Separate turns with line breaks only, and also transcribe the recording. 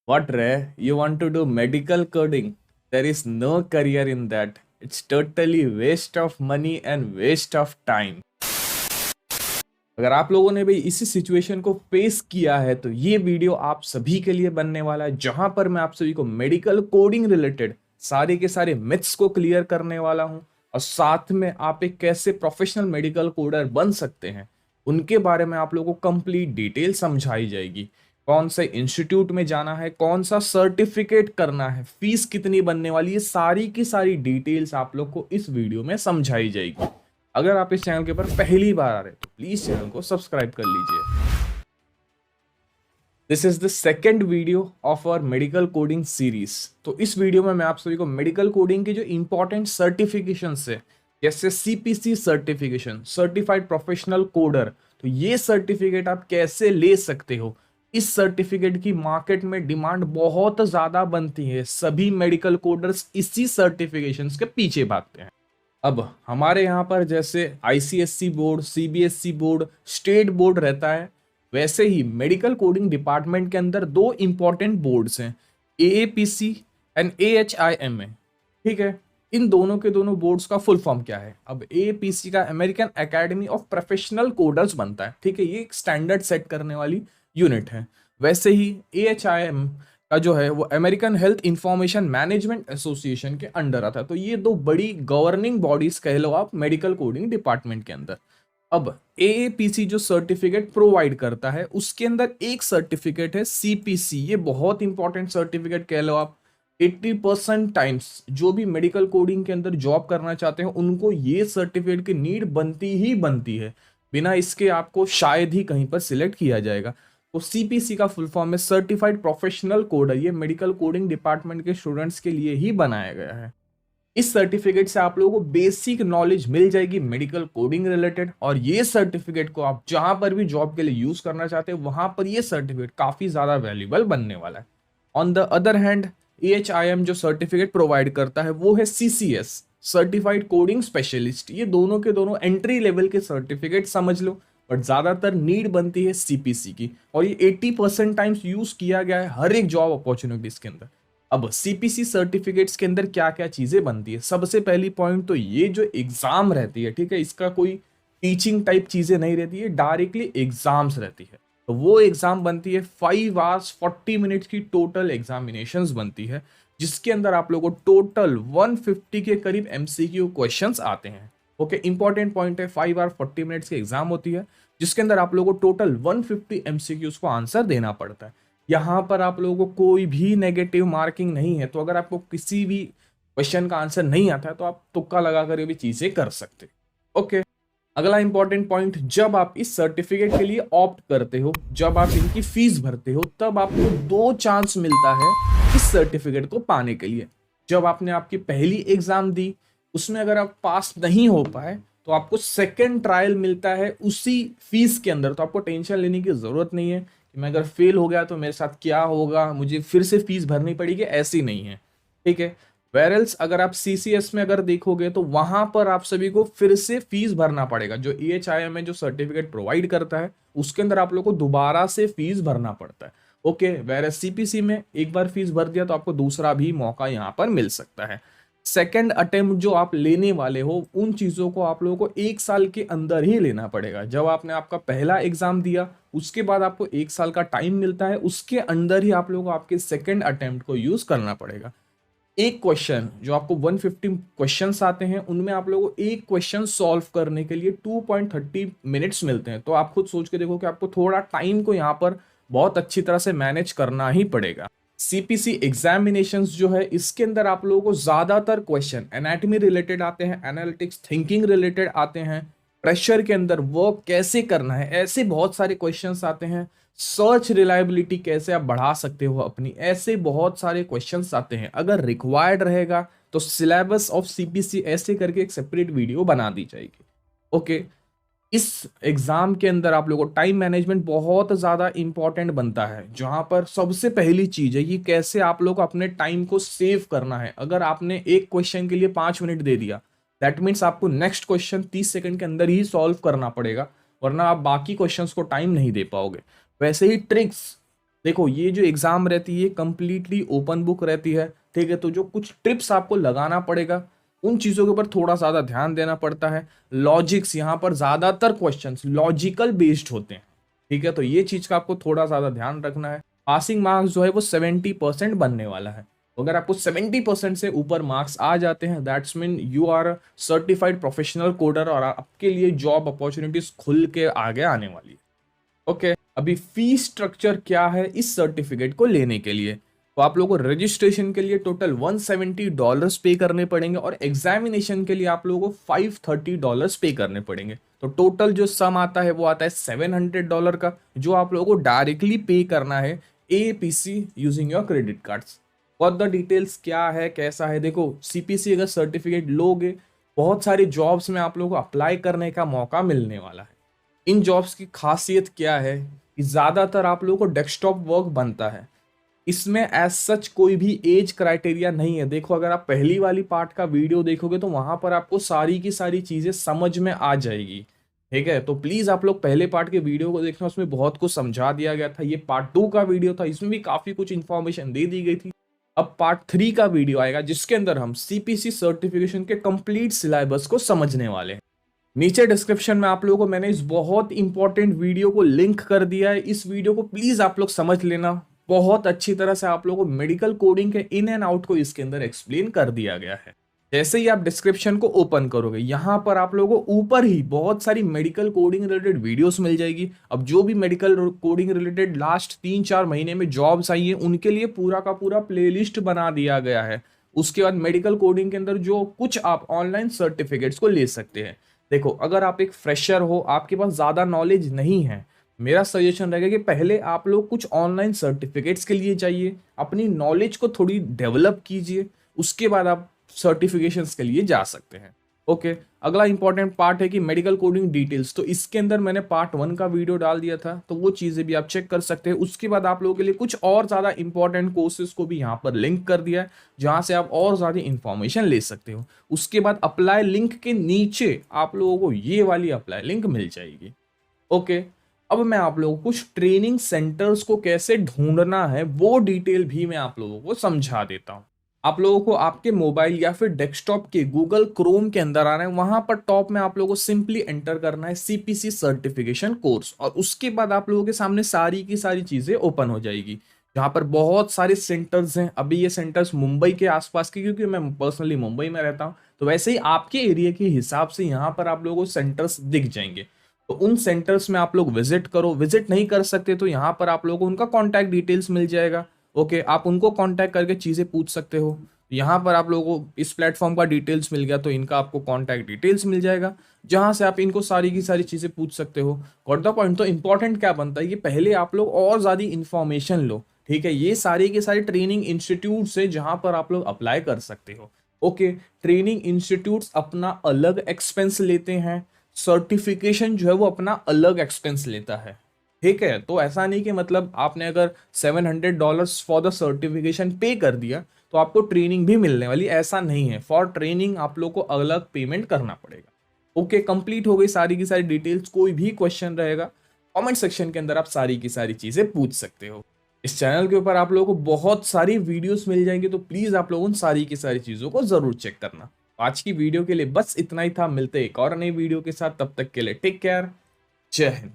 What Ray? You want to do medical coding? There is no career in that. It's totally waste of money and waste of time. अगर आप लोगों ने भी इसी situation को face किया है तो ये वीडियो आप सभी के लिए बनने वाला है, जहां पर मैं आप सभी को मेडिकल कोडिंग रिलेटेड सारे के सारे मिथ्स को क्लियर करने वाला हूं और साथ में आप एक कैसे प्रोफेशनल मेडिकल कोडर बन सकते हैं उनके बारे में आप लोगों को कंप्लीट डिटेल समझाई जाएगी। कौन से इंस्टीट्यूट में जाना है, कौन सा सर्टिफिकेट करना है, फीस कितनी बनने वाली है, सारी की सारी डिटेल्स आप लोग को इस वीडियो में समझाई जाएगी। अगर आप इस चैनल के ऊपर पहली बार आ रहे हैं तो प्लीज चैनल को सब्सक्राइब कर लीजिए। This is the second video of our medical coding series. तो इस वीडियो में मैं आप सभी को मेडिकल कोडिंग के जो इंपॉर्टेंट सर्टिफिकेशन है, जैसे CPC certification, certified professional coder, तो ये सर्टिफिकेट आप कैसे ले सकते हो। इस सर्टिफिकेट की मार्केट में डिमांड बहुत ज्यादा बनती है, सभी मेडिकल कोडर्स इसी सर्टिफिकेशंस के पीछे भागते हैं। अब हमारे यहाँ पर जैसे ICSC board, CBSE board, state board रहता है, वैसे ही मेडिकल कोडिंग डिपार्टमेंट के अंदर दो इंपॉर्टेंट बोर्ड्स हैं, एएपीसी एंड एएचआईएमए। ठीक है, इन दोनों के दोनों बोर्ड्स का फुल फॉर्म क्या है? अब एएपीसी का American academy of professional coders बनता है। ठीक है, ये एक स्टैंडर्ड सेट करने वाली यूनिट है। वैसे ही एएचआईएम का जो है वो American health information management association के अंडर आता है। तो ये दो बड़ी गवर्निंग बॉडीज कह लो आप मेडिकल कोडिंग डिपार्टमेंट के अंदर। अब एएपीसी जो सर्टिफिकेट प्रोवाइड करता है उसके अंदर एक सर्टिफिकेट है सीपीसी। ये बहुत इंपॉर्टेंट सर्टिफिकेट कह लो आप। 80% टाइम्स जो भी मेडिकल कोडिंग के अंदर जॉब करना चाहते हैं उनको ये सर्टिफिकेट की नीड बनती ही बनती है, बिना इसके आपको शायद ही कहीं पर सिलेक्ट किया जाएगा। तो सीपीसी का फुल फॉर्म है सर्टिफाइड प्रोफेशनल कोडर। ये मेडिकल कोडिंग डिपार्टमेंट के स्टूडेंट्स के लिए ही बनाया गया है। इस सर्टिफिकेट से आप लोगों को बेसिक नॉलेज मिल जाएगी मेडिकल कोडिंग रिलेटेड, और ये सर्टिफिकेट को आप जहां पर भी जॉब के लिए यूज करना चाहते हैं वहां पर ये सर्टिफिकेट काफी ज्यादा वैल्यूबल बनने वाला है। ऑन द अदर हैंड एएचआईएम जो सर्टिफिकेट प्रोवाइड करता है वो है सीसीएस, सर्टिफाइड कोडिंग स्पेशलिस्ट। ये दोनों के दोनों एंट्री लेवल के सर्टिफिकेट समझ लो, बट ज्यादातर नीड बनती है सीपीसी की, और ये 80% टाइम्स यूज किया गया है हर एक जॉब अपॉर्चुनिटीज के अंदर। अब सीपीसी सर्टिफिकेट्स के अंदर क्या क्या चीजें बनती है? सबसे पहली पॉइंट तो ये जो एग्जाम रहती है, ठीक है, इसका कोई टीचिंग टाइप चीजें नहीं रहती है, डायरेक्टली एग्जाम्स रहती है। तो वो एग्जाम बनती है 5 आवर्स 40 मिनट्स की टोटल एग्जामिनेशंस बनती है, जिसके अंदर आप लोगों को टोटल 150 के करीब एमसीक्यू क्वेश्चंस आते हैं। ओके, इंपॉर्टेंट पॉइंट है, 5 आवर 40 मिनट्स की एग्जाम होती है जिसके अंदर आप लोगों को टोटल 150 एमसीक्यूज को आंसर देना पड़ता है। यहाँ पर आप लोगों को कोई भी नेगेटिव मार्किंग नहीं है, तो अगर आपको किसी भी क्वेश्चन का आंसर नहीं आता है तो आप तुक्का लगाकर ये भी चीजें कर सकते। ओके, अगला इंपॉर्टेंट पॉइंट, जब आप इस सर्टिफिकेट के लिए ऑप्ट करते हो, जब आप इनकी फीस भरते हो, तब आपको 2 चांस मिलता है इस सर्टिफिकेट को पाने के लिए। जब आपने आपकी पहली एग्जाम दी, उसमें अगर आप पास नहीं हो पाए तो आपको सेकेंड ट्रायल मिलता है उसी फीस के अंदर। तो आपको टेंशन लेने की जरूरत नहीं है कि मैं अगर फेल हो गया तो मेरे साथ क्या होगा, मुझे फिर से फीस भरनी पड़ेगी, ऐसी नहीं है। ठीक है, वेरल्स अगर आप सीसीएस में अगर देखोगे तो वहां पर आप सभी को फिर से फीस भरना पड़ेगा। जो एएचआईएम में जो सर्टिफिकेट प्रोवाइड करता है उसके अंदर आप लोग को दोबारा से फीस भरना पड़ता है। ओके, वेरस सीपीसी में एक बार फीस भर दिया तो आपको दूसरा भी मौका यहाँ पर मिल सकता है। सेकेंड अटेम्प्ट जो आप लेने वाले हो उन चीजों को आप लोगों को 1 साल के अंदर ही लेना पड़ेगा। जब आपने आपका पहला एग्जाम दिया उसके बाद आपको 1 साल का टाइम मिलता है, उसके अंदर ही आप लोगों को आपके सेकेंड अटेम्प्ट को यूज करना पड़ेगा। एक क्वेश्चन जो आपको 150 क्वेश्चंस आते हैं उनमें आप लोगों को एक क्वेश्चन सॉल्व करने के लिए 2.30 मिनट्स मिलते हैं। तो आप खुद सोच के देखो कि आपको थोड़ा टाइम को यहाँ पर बहुत अच्छी तरह से मैनेज करना ही पड़ेगा। सीपीसी एग्जामिनेशंस जो है इसके अंदर आप लोगों को ज्यादातर क्वेश्चन एनाटॉमी रिलेटेड आते हैं, एनालिटिक्स थिंकिंग रिलेटेड आते हैं, प्रेशर के अंदर वर्क कैसे करना है, ऐसे बहुत सारे क्वेश्चंस आते हैं। सर्च रिलायबिलिटी कैसे आप बढ़ा सकते हो अपनी, ऐसे बहुत सारे क्वेश्चंस आते हैं। अगर रिक्वायर्ड रहेगा तो सिलेबस ऑफ सीपीसी ऐसे करके एक सेपरेट वीडियो बना दी जाएगी। ओके, इस एग्जाम के अंदर आप लोगों को टाइम मैनेजमेंट बहुत ज्यादा इंपॉर्टेंट बनता है, जहां पर सबसे पहली चीज है कि कैसे आप लोग अपने टाइम को सेव करना है। अगर आपने एक क्वेश्चन के लिए 5 मिनट दे दिया, दैट मीन्स आपको नेक्स्ट क्वेश्चन 30 सेकंड के अंदर ही सॉल्व करना पड़ेगा, वरना आप बाकी क्वेश्चंस को टाइम नहीं दे पाओगे। वैसे ही ट्रिक्स देखो ये जो एग्जाम रहती है कंप्लीटली ओपन बुक रहती है, ठीक है। तो जो कुछ ट्रिप्स आपको लगाना पड़ेगा उन चीजों के ऊपर थोड़ा ज्यादा ध्यान देना पड़ता है। लॉजिक्स यहाँ पर ज्यादातर क्वेश्चंस लॉजिकल बेस्ड होते हैं, ठीक है। तो ये चीज का आपको थोड़ा ज्यादा ध्यान रखना है। पासिंग मार्क्स जो है वो 70% बनने वाला है। तो अगर आपको 70% से ऊपर मार्क्स आ जाते हैं that's mean you are certified professional coder और आपके लिए जॉब अपॉर्चुनिटीज खुल के आगे आने वाली है। ओके अभी फीस स्ट्रक्चर क्या है इस सर्टिफिकेट को लेने के लिए। तो आप लोगों को रजिस्ट्रेशन के लिए टोटल $170 पे करने पड़ेंगे और एग्जामिनेशन के लिए आप लोगों को $530 पे करने पड़ेंगे। तो टोटल जो सम आता है वो आता है $700 का, जो आप लोगों को डायरेक्टली पे करना है APC using your credit cards. और द डिटेल्स क्या है कैसा है, देखो CPC अगर सर्टिफिकेट लोगे बहुत सारी जॉब्स में आप लोगों को अप्लाई करने का मौका मिलने वाला है। इन जॉब्स की खासियत क्या है कि ज्यादातर आप लोगों को डेस्कटॉप वर्क बनता है। इसमें एज सच कोई भी एज क्राइटेरिया नहीं है। देखो अगर आप पहली वाली पार्ट का वीडियो देखोगे तो वहां पर आपको सारी की सारी चीजें समझ में आ जाएगी, ठीक है। तो प्लीज आप लोग पहले पार्ट के वीडियो को देखना, उसमें बहुत कुछ समझा दिया गया था। ये पार्ट 2 का वीडियो था, इसमें भी काफी कुछ इंफॉर्मेशन दे दी गई थी। अब पार्ट 3 का वीडियो आएगा जिसके अंदर हम CPC सर्टिफिकेशन के कंप्लीट सिलेबस को समझने वाले हैं। नीचे डिस्क्रिप्शन में आप लोगों को मैंने इस बहुत इंपॉर्टेंट वीडियो को लिंक कर दिया है। इस वीडियो को प्लीज आप लोग समझ लेना। बहुत अच्छी तरह से आप लोगों को मेडिकल कोडिंग के इन एंड आउट को इसके अंदर एक्सप्लेन कर दिया गया है। जैसे ही आप डिस्क्रिप्शन को ओपन करोगे यहाँ पर आप लोगों को ऊपर ही बहुत सारी मेडिकल कोडिंग रिलेटेड वीडियोस मिल जाएगी। अब जो भी मेडिकल कोडिंग रिलेटेड लास्ट 3-4 महीने में जॉब्स आई है उनके लिए पूरा का पूरा प्लेलिस्ट बना दिया गया है। उसके बाद मेडिकल कोडिंग के अंदर जो कुछ आप ऑनलाइन सर्टिफिकेट्स को ले सकते हैं। देखो अगर आप एक फ्रेशर हो, आपके पास ज्यादा नॉलेज नहीं है, मेरा सजेशन रहेगा कि पहले आप लोग कुछ ऑनलाइन सर्टिफिकेट्स के लिए जाइए, अपनी नॉलेज को थोड़ी डेवलप कीजिए, उसके बाद आप सर्टिफिकेशंस के लिए जा सकते हैं। ओके अगला इंपॉर्टेंट पार्ट है कि मेडिकल कोडिंग डिटेल्स। तो इसके अंदर मैंने पार्ट 1 का वीडियो डाल दिया था, तो वो चीजें भी आप चेक कर सकते हैं। उसके बाद आप लोगों के लिए कुछ और ज्यादा इंपॉर्टेंट कोर्सेज को भी यहाँ पर लिंक कर दिया है जहां से आप और ज्यादा इंफॉर्मेशन ले सकते हो। उसके बाद अप्लाई लिंक के नीचे आप लोगों को ये वाली अप्लाई लिंक मिल जाएगी। ओके अब मैं आप लोगों को कुछ ट्रेनिंग सेंटर्स को कैसे ढूंढना है वो डिटेल भी मैं आप लोगों को समझा देता हूँ। आप लोगों को आपके मोबाइल या फिर डेस्कटॉप के गूगल क्रोम के अंदर आना है, वहां पर टॉप में आप लोगों को सिंपली एंटर करना है CPC सर्टिफिकेशन कोर्स और उसके बाद आप लोगों के सामने सारी की सारी चीजें ओपन हो जाएगी जहां पर बहुत सारे सेंटर्स हैं। अभी ये सेंटर्स मुंबई के आसपास के, क्योंकि मैं पर्सनली मुंबई में रहता हूं, तो वैसे ही आपके एरिया के हिसाब से यहाँ पर आप लोगों को सेंटर्स दिख जाएंगे। तो उन सेंटर्स में आप लोग विजिट करो। विजिट नहीं कर सकते तो यहाँ पर आप लोगों को उनका कॉन्टैक्ट डिटेल्स मिल जाएगा। ओके आप उनको कांटेक्ट करके चीजें पूछ सकते हो। यहाँ पर आप लोगों को इस प्लेटफॉर्म का डिटेल्स मिल गया तो इनका आपको कांटेक्ट डिटेल्स मिल जाएगा जहां से आप इनको सारी की सारी चीजें पूछ सकते हो। Got the point. तो इंपॉर्टेंट क्या बनता है कि पहले आप लोग और ज्यादा इंफॉर्मेशन लो, ठीक है। ये सारी की सारी ट्रेनिंग इंस्टीट्यूट से जहां पर आप लोग अप्लाई कर सकते हो। ओके ट्रेनिंग इंस्टीट्यूट्स अपना अलग एक्सपेंस लेते हैं, सर्टिफिकेशन जो है वो अपना अलग एक्सपेंस लेता है, ठीक है। तो ऐसा नहीं कि मतलब आपने अगर $700 फॉर द सर्टिफिकेशन पे कर दिया तो आपको ट्रेनिंग भी मिलने वाली, ऐसा नहीं है। फॉर ट्रेनिंग आप लोग को अलग पेमेंट करना पड़ेगा। ओके कंप्लीट हो गई सारी की सारी डिटेल्स। कोई भी क्वेश्चन रहेगा कमेंट सेक्शन के अंदर आप सारी की सारी चीजें पूछ सकते हो। इस चैनल के ऊपर आप लोगों को बहुत सारी वीडियोस मिल जाएंगी, तो प्लीज आप लोगों उन सारी की सारी चीजों को जरूर चेक करना। आज की वीडियो के लिए बस इतना ही था। मिलते एक और नई वीडियो के साथ, तब तक के लिए टेक केयर, जय हिंद।